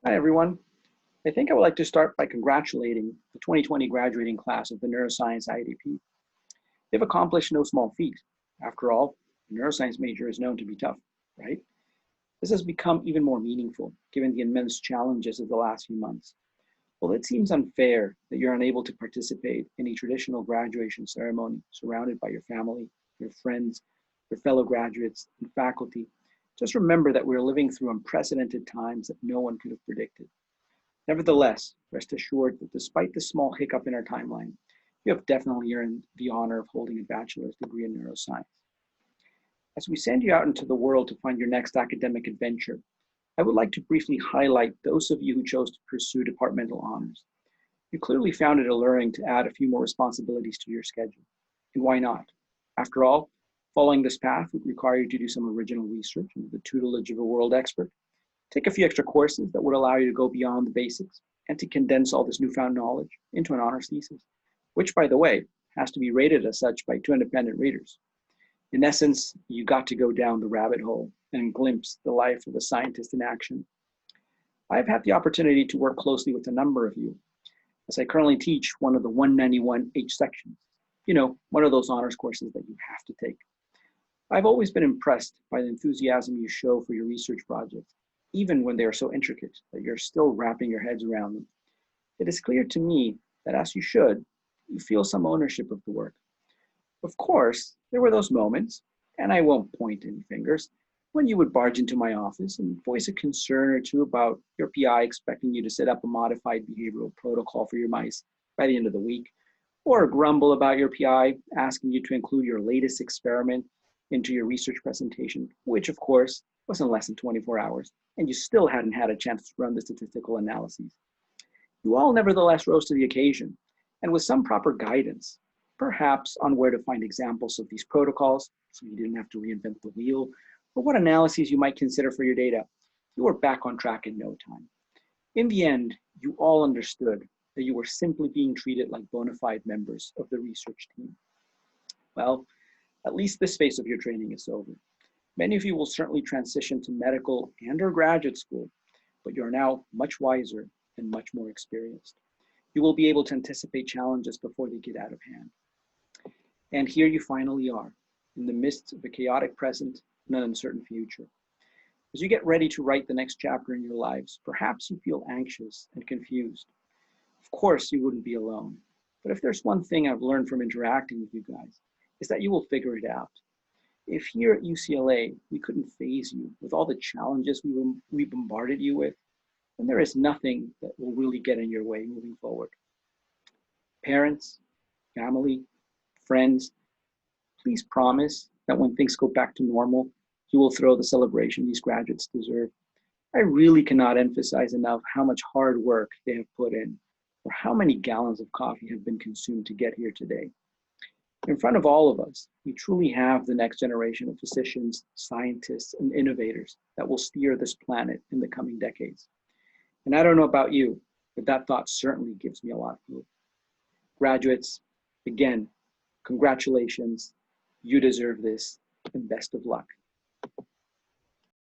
Hi, everyone. I think I would like to start by congratulating the 2020 graduating class of the Neuroscience IDP. They've accomplished no small feat. After all, a neuroscience major is known to be tough, right? This has become even more meaningful given the immense challenges of the last few months. Well, it seems unfair that you're unable to participate in a traditional graduation ceremony surrounded by your family, your friends, your fellow graduates, and faculty. Just remember that we're living through unprecedented times that no one could have predicted. Nevertheless, rest assured that despite the small hiccup in our timeline, you have definitely earned the honor of holding a bachelor's degree in neuroscience. As we send you out into the world to find your next academic adventure, I would like to briefly highlight those of you who chose to pursue departmental honors. You clearly found it alluring to add a few more responsibilities to your schedule. And why not? After all, following this path would require you to do some original research under the tutelage of a world expert, take a few extra courses that would allow you to go beyond the basics and to condense all this newfound knowledge into an honors thesis, which, by the way, has to be rated as such by 2 independent readers. In essence, you got to go down the rabbit hole and glimpse the life of a scientist in action. I've had the opportunity to work closely with a number of you, as I currently teach one of the 191H sections, one of those honors courses that you have to take. I've always been impressed by the enthusiasm you show for your research projects, even when they are so intricate that you're still wrapping your heads around them. It is clear to me that, as you should, you feel some ownership of the work. Of course, there were those moments, and I won't point any fingers, when you would barge into my office and voice a concern or two about your PI expecting you to set up a modified behavioral protocol for your mice by the end of the week, or grumble about your PI asking you to include your latest experiment into your research presentation, which of course was in less than 24 hours, and you still hadn't had a chance to run the statistical analyses. You all nevertheless rose to the occasion, and with some proper guidance, perhaps on where to find examples of these protocols, so you didn't have to reinvent the wheel, or what analyses you might consider for your data, you were back on track in no time. In the end, you all understood that you were simply being treated like bona fide members of the research team. Well, at least this phase of your training is over. Many of you will certainly transition to medical and/or graduate school, but you're now much wiser and much more experienced. You will be able to anticipate challenges before they get out of hand. And here you finally are, in the midst of a chaotic present and an uncertain future. As you get ready to write the next chapter in your lives, perhaps you feel anxious and confused. Of course, you wouldn't be alone. But if there's one thing I've learned from interacting with you guys, is that you will figure it out. If here at UCLA, we couldn't faze you with all the challenges we bombarded you with, then there is nothing that will really get in your way moving forward. Parents, family, friends, please promise that when things go back to normal, you will throw the celebration these graduates deserve. I really cannot emphasize enough how much hard work they have put in, or how many gallons of coffee have been consumed to get here today. In front of all of us, we truly have the next generation of physicians, scientists, and innovators that will steer this planet in the coming decades. And I don't know about you, but that thought certainly gives me a lot of hope. Graduates, again, congratulations. You deserve this, and best of luck.